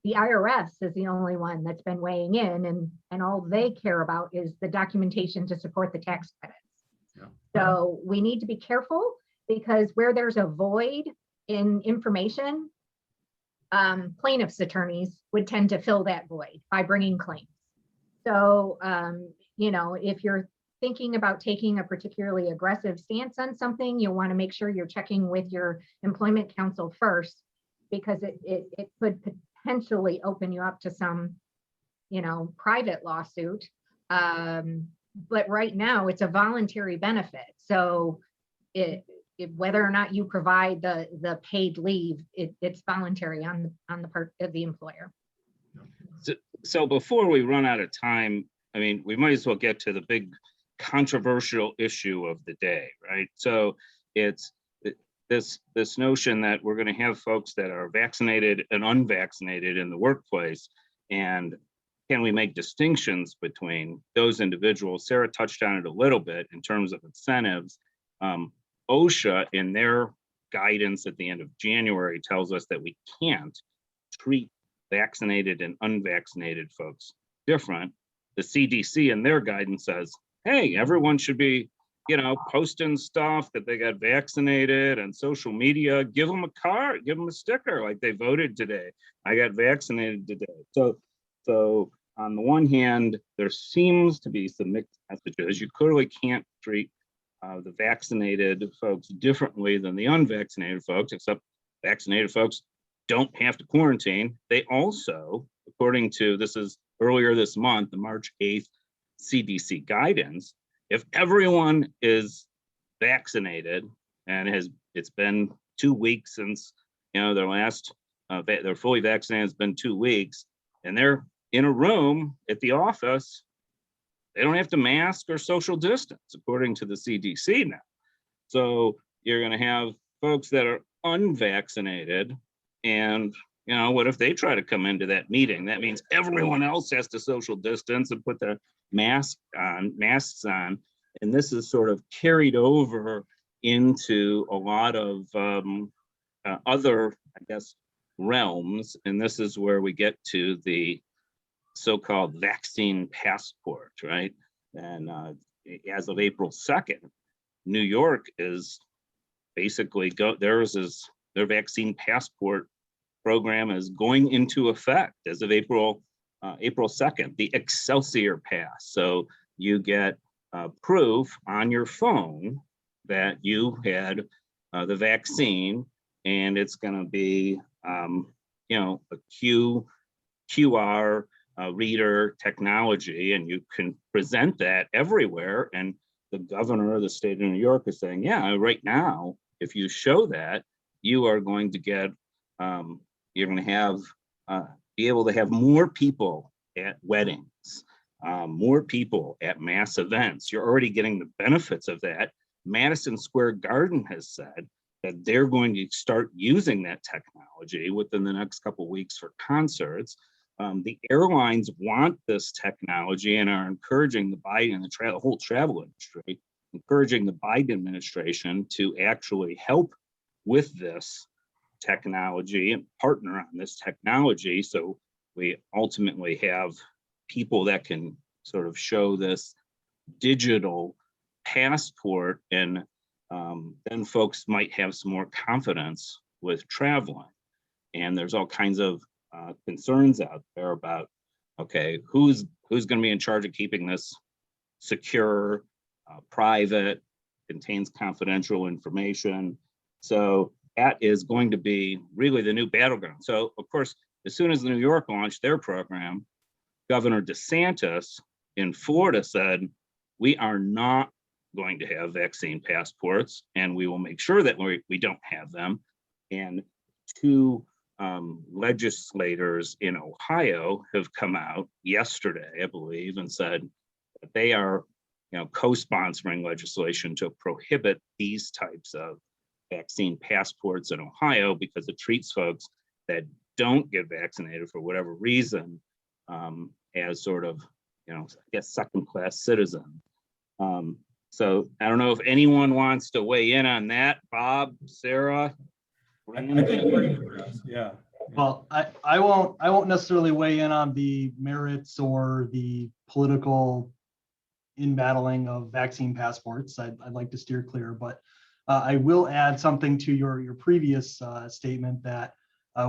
The IRS is the only one that's been weighing in, and all they care about is the documentation to support the tax credits. Yeah. So we need to be careful, because where there's a void in information, plaintiffs' attorneys would tend to fill that void by bringing claims. So, if you're thinking about taking a particularly aggressive stance on something, you'll want to make sure you're checking with your employment counsel first, because it could potentially open you up to some, private lawsuit. But right now it's a voluntary benefit. So whether or not you provide the paid leave, it's voluntary on the part of the employer. So before we run out of time, we might as well get to the big controversial issue of the day, right? So it's this notion that we're going to have folks that are vaccinated and unvaccinated in the workplace, and can we make distinctions between those individuals? Sarah touched on it a little bit in terms of incentives. OSHA, in their guidance at the end of January, tells us that we can't treat vaccinated and unvaccinated folks different. The CDC in their guidance says, hey, everyone should be posting stuff that they got vaccinated on social media. Give them a card, give them a sticker, like they voted today. I got vaccinated today. So on the one hand, there seems to be some mixed messages. You clearly can't treat the vaccinated folks differently than the unvaccinated folks, except vaccinated folks don't have to quarantine. They also, according to, this is earlier this month, the March 8th CDC guidance, if everyone is vaccinated and it's been 2 weeks since their last they're fully vaccinated, it's been 2 weeks, and they're in a room at the office, they don't have to mask or social distance according to the CDC now. So you're going to have folks that are unvaccinated, and what if they try to come into that meeting? That means everyone else has to social distance and put their masks on. And this is sort of carried over into a lot of other, realms. And this is where we get to the so-called vaccine passport, right? And as of April 2nd, New York is basically their vaccine passport program is going into effect as of April 2nd, the Excelsior Pass. So you get proof on your phone that you had the vaccine, and it's going to be a QR reader technology, and you can present that everywhere. And the governor of the state of New York is saying, yeah, right now, if you show that, you are going to get, you're going to have be able to have more people at weddings, more people at mass events. You're already getting the benefits of that. Madison Square Garden has said that they're going to start using that technology within the next couple of weeks for concerts. The airlines want this technology and are encouraging the Biden and the whole travel industry, encouraging the Biden administration to actually help with this technology and partner on this technology. So we ultimately have people that can sort of show this digital passport, and then folks might have some more confidence with traveling. And there's all kinds of concerns out there about, okay, who's going to be in charge of keeping this secure, private, contains confidential information. So that is going to be really the new battleground. So of course, as soon as New York launched their program, Governor DeSantis in Florida said, we are not going to have vaccine passports, and we will make sure that we don't have them. And two legislators in Ohio have come out yesterday, I believe, and said that they are, co-sponsoring legislation to prohibit these types of vaccine passports in Ohio because it treats folks that don't get vaccinated for whatever reason as sort of, I guess, second-class citizens. So I don't know if anyone wants to weigh in on that. Bob, Sarah, I think Brandon does, yeah. Well, I won't necessarily weigh in on the merits or the political in-battling of vaccine passports. I'd like to steer clear, but I will add something to your previous statement that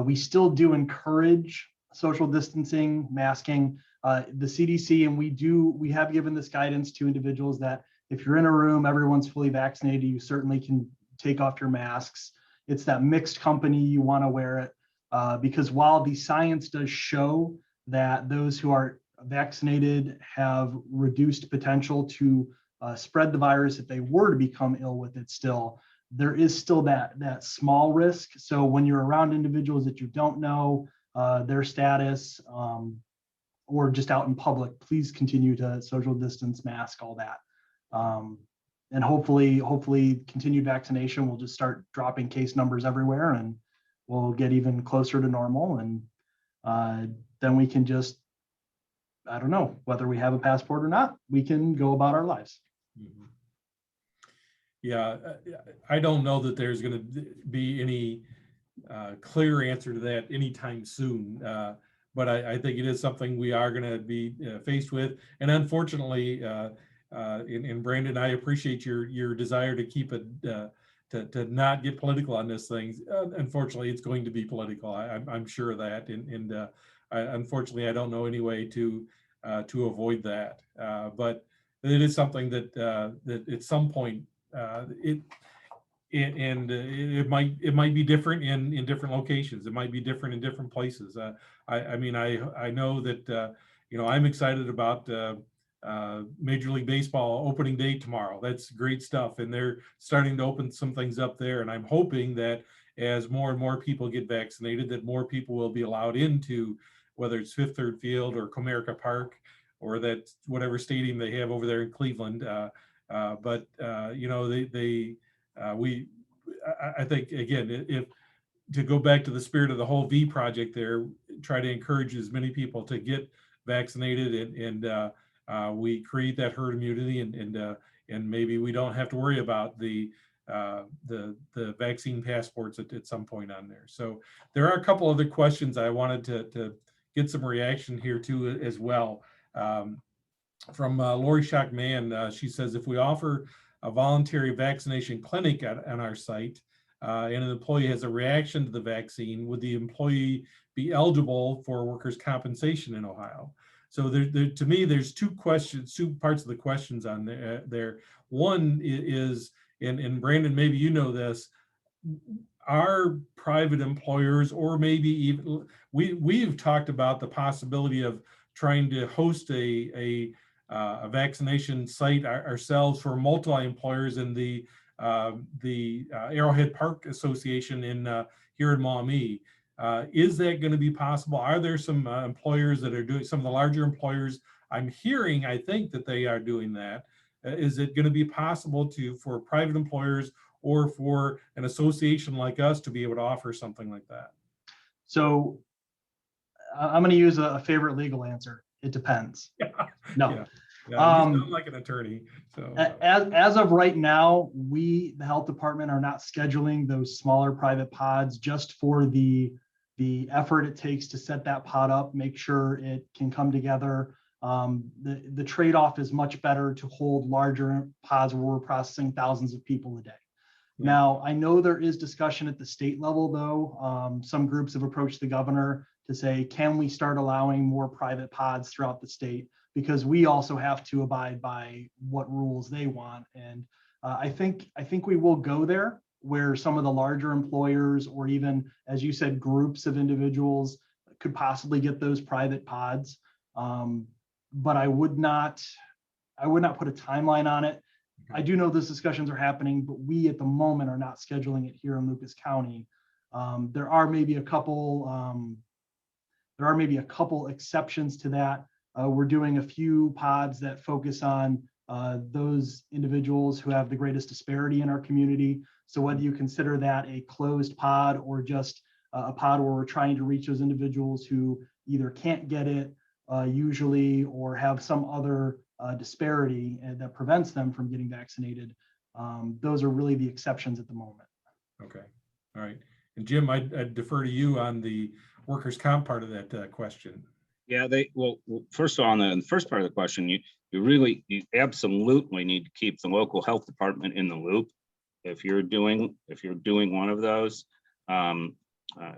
we still do encourage social distancing, masking. The CDC, and we have given this guidance to individuals that if you're in a room, everyone's fully vaccinated, you certainly can take off your masks. It's that mixed company, you want to wear it, because while the science does show that those who are vaccinated have reduced potential to spread the virus if they were to become ill with it still, there is still that small risk. So when you're around individuals that you don't know their status, or just out in public, please continue to social distance, mask, all that. And hopefully continued vaccination will just start dropping case numbers everywhere, and we'll get even closer to normal. And then we can just, I don't know, whether we have a passport or not, we can go about our lives. Mhm. Yeah, I don't know that there's going to be any clear answer to that anytime soon. But I think it is something we are going to be faced with. And unfortunately, and Brandon, I appreciate your desire to keep it, to not get political on this thing. Unfortunately, it's going to be political. I'm sure of that. And unfortunately, I don't know any way to avoid that. But it is something that at some point, it might be different in different locations. It might be different in different places. I mean, I know that I'm excited about Major League Baseball opening day tomorrow. That's great stuff, and they're starting to open some things up there. And I'm hoping that as more and more people get vaccinated, that more people will be allowed into, whether it's Fifth Third Field or Comerica Park, or that whatever stadium they have over there in Cleveland. I think, again, if to go back to the spirit of the whole V project there, try to encourage as many people to get vaccinated, and we create that herd immunity, and maybe we don't have to worry about the vaccine passports at some point on there. So there are a couple other questions I wanted to get some reaction here to as well. From Lori Shockman, she says, if we offer a voluntary vaccination clinic on our site, and an employee has a reaction to the vaccine, would the employee be eligible for workers' compensation in Ohio? So to me, there's two parts of the questions on there. One is, and Brandon, maybe you know this, our private employers, or maybe even we've talked about the possibility of trying to host a vaccination site ourselves for multi-employers in the Arrowhead Park Association here in Maumee. Is that going to be possible? Are there some employers that are doing, some of the larger employers? I'm hearing, I think that they are doing that. Is it going to be possible for private employers or for an association like us to be able to offer something like that? So I'm going to use a favorite legal answer. It depends. No. Yeah. Yeah, you sound like an attorney. So as of right now, the health department, are not scheduling those smaller private pods just for the effort it takes to set that pod up, make sure it can come together. The trade-off is much better to hold larger pods where we're processing thousands of people a day. Yeah. Now, I know there is discussion at the state level, though. Some groups have approached the governor to say, can we start allowing more private pods throughout the state? Because we also have to abide by what rules they want. And I think we will go there, where some of the larger employers, or even, as you said, groups of individuals could possibly get those private pods. But I would not put a timeline on it. I do know those discussions are happening, but we at the moment are not scheduling it here in Lucas County. There are maybe a couple exceptions to that. We're doing a few pods that focus on those individuals who have the greatest disparity in our community. So whether you consider that a closed pod or just a pod where we're trying to reach those individuals who either can't get it usually, or have some other disparity that prevents them from getting vaccinated. Those are really the exceptions at the moment. okay, all right. And Jim, I'd defer to you on the workers' comp part of that question. Yeah, well, first of all, on the first part of the question, you absolutely need to keep the local health department in the loop. If you're doing one of those, a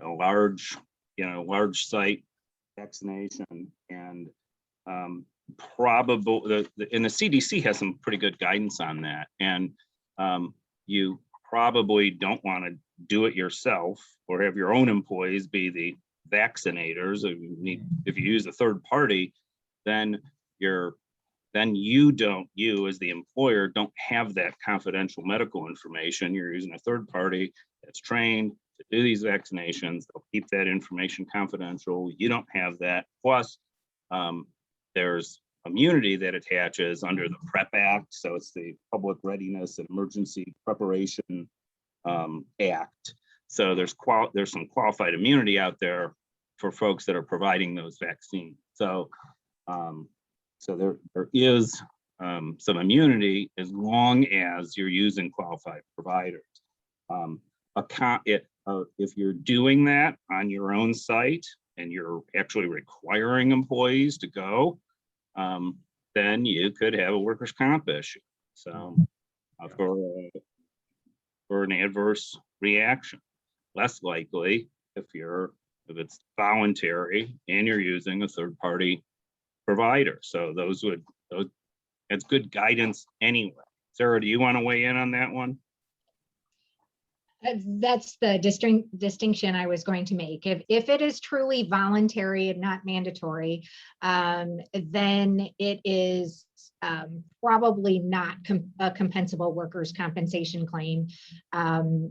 large site vaccination, and probably and the CDC has some pretty good guidance on that, and you probably don't want to do it yourself or have your own employees be the vaccinators. If you use a third party, then you as the employer don't have that confidential medical information. You're using a third party that's trained to do these vaccinations. They'll keep that information confidential. You don't have that. Plus, there's immunity that attaches under the PrEP Act. So it's the Public Readiness and Emergency Preparation Act. So there's some qualified immunity out there for folks that are providing those vaccines. So there is some immunity as long as you're using qualified providers. If you're doing that on your own site and you're actually requiring employees to go, then you could have a workers' comp issue. So for an adverse reaction, less likely if it's voluntary and you're using a third party provider. So that's good guidance anyway. Sarah, do you want to weigh in on that one? That's the distinction I was going to make. If it is truly voluntary and not mandatory, then it is probably not a compensable workers' compensation claim.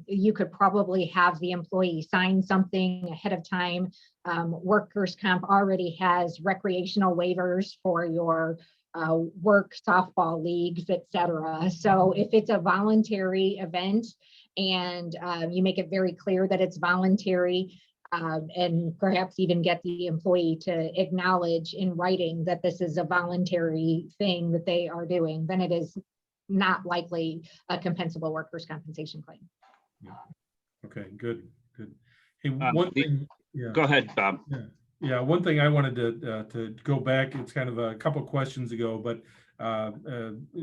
You could probably have the employee sign something ahead of time. Workers' comp already has recreational waivers for your work softball leagues, etc. So if it's a voluntary event, and you make it very clear that it's voluntary, and perhaps even get the employee to acknowledge in writing that this is a voluntary thing that they are doing, then it is not likely a compensable workers' compensation claim. Yeah. Okay, good. Hey, one thing. Yeah. Go ahead, Bob. Yeah, one thing I wanted to go back, it's kind of a couple of questions ago, but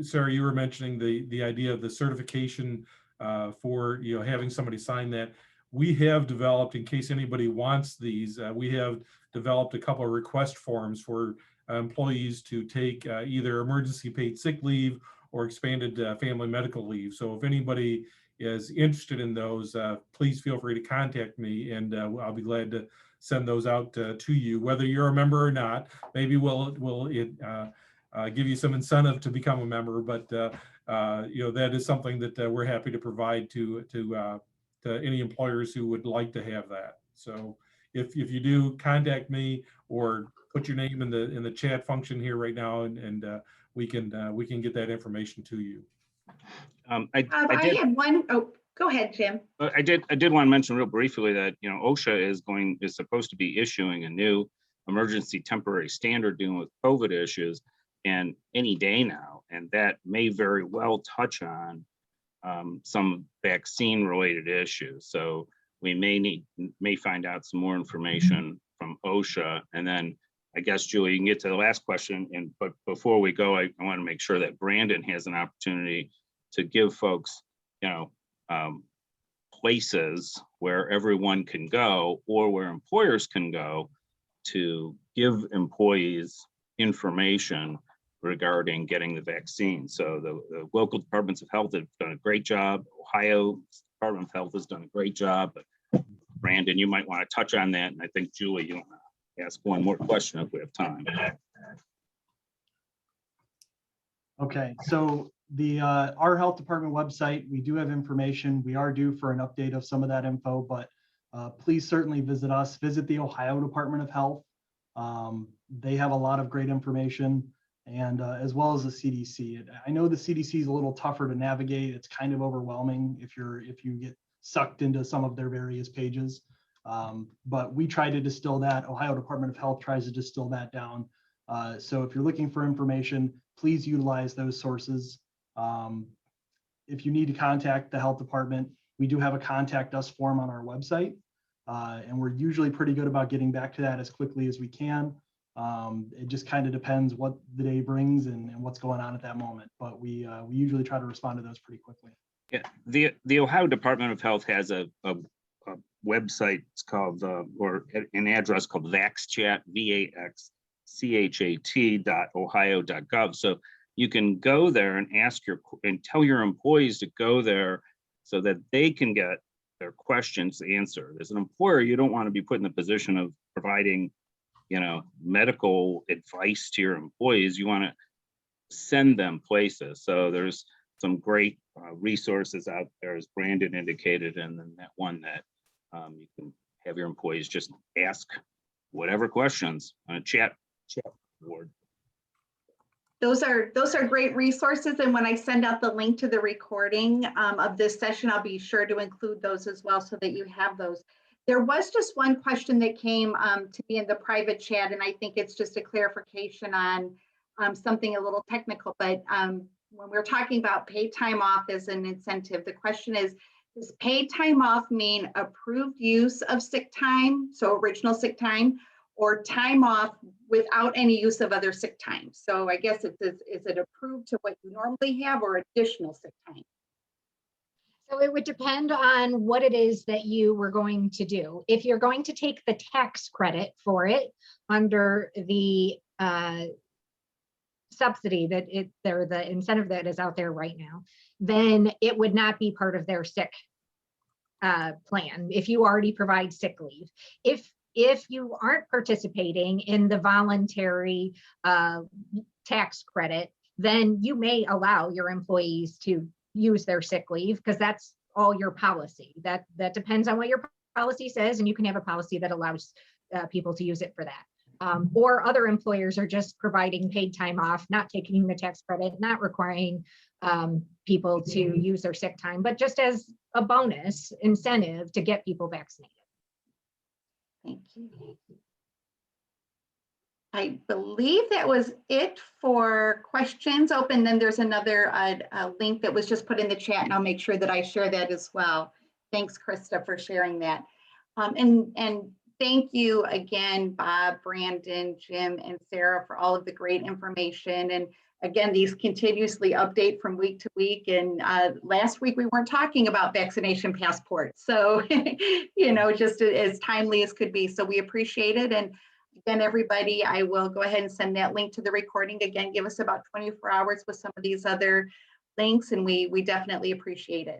Sarah, you were mentioning the idea of the certification for having somebody sign that. We have developed, in case anybody wants these, we have developed a couple of request forms for employees to take either emergency paid sick leave or expanded family medical leave. So if anybody is interested in those, please feel free to contact me, and I'll be glad to send those out to you, whether you're a member or not. Maybe we'll give you some incentive to become a member, but that is something that we're happy to provide to any employers who would like to have that. So if you do, contact me or put your name in the chat function here right now, and we can get that information to you. I had one. Oh, go ahead, Jim. I did want to mention real briefly that, you know, OSHA is supposed to be issuing a new emergency temporary standard dealing with COVID issues, and any day now, and that may very well touch on some vaccine related issues. So we may find out some more information from OSHA, and then I guess, Julie, you can get to the last question. But before we go, I want to make sure that Brandon has an opportunity to give folks, you know, places where everyone can go or where employers can go to give employees information regarding getting the vaccine. So the local departments of health have done a great job. Ohio Department of Health has done a great job. But Brandon, you might want to touch on that. And I think Julie, you want to ask one more question if we have time. Okay, so the our health department website, we do have information. We are due for an update of some of that info, but please certainly visit us. Visit the Ohio Department of Health. They have a lot of great information, and as well as the CDC. I know the CDC is a little tougher to navigate. It's kind of overwhelming if you get sucked into some of their various pages. But we try to distill that. Ohio Department of Health tries to distill that down. So if you're looking for information, please utilize those sources. If you need to contact the health department, we do have a contact us form on our website. And we're usually pretty good about getting back to that as quickly as we can. It just kind of depends what the day brings and what's going on at that moment. But we usually try to respond to those pretty quickly. Yeah, the Ohio Department of Health has a website. It's called or an address called VaxChat, VaxChat.ohio.gov. So you can go there and and tell your employees to go there so that they can get their questions answered. As an employer, you don't want to be put in the position of providing, you know, medical advice to your employees. You want to send them places. So there's some great resources out there, as Brandon indicated, and then that one that you can have your employees just ask whatever questions on a chat board. Those are great resources. And when I send out the link to the recording of this session, I'll be sure to include those as well so that you have those. There was just one question that came to me in the private chat, and I think it's just a clarification on something a little technical. But when we're talking about paid time off as an incentive, the question is, does paid time off mean approved use of sick time, so original sick time, or time off without any use of other sick time? So I guess is it approved to what you normally have or additional sick time? So it would depend on what it is that you were going to do. If you're going to take the tax credit for it under the subsidy the incentive that is out there right now, then it would not be part of their sick plan if you already provide sick leave. If you aren't participating in the voluntary tax credit, then you may allow your employees to use their sick leave because that's all your policy. That depends on what your policy says, and you can have a policy that allows people to use it for that. Or other employers are just providing paid time off, not taking the tax credit, not requiring people to use their sick time, but just as a bonus incentive to get people vaccinated. Thank you. I believe that was it for questions open. Then there's another link that was just put in the chat, and I'll make sure that I share that as well. Thanks, Krista, for sharing that. And thank you again, Bob, Brandon, Jim, and Sarah, for all of the great information. And again, these continuously update from week to week. And last week we weren't talking about vaccination passports. So, you know, just as timely as could be. So we appreciate it. And again, everybody, I will go ahead and send that link to the recording. Again, give us about 24 hours with some of these other links, and we definitely appreciate it.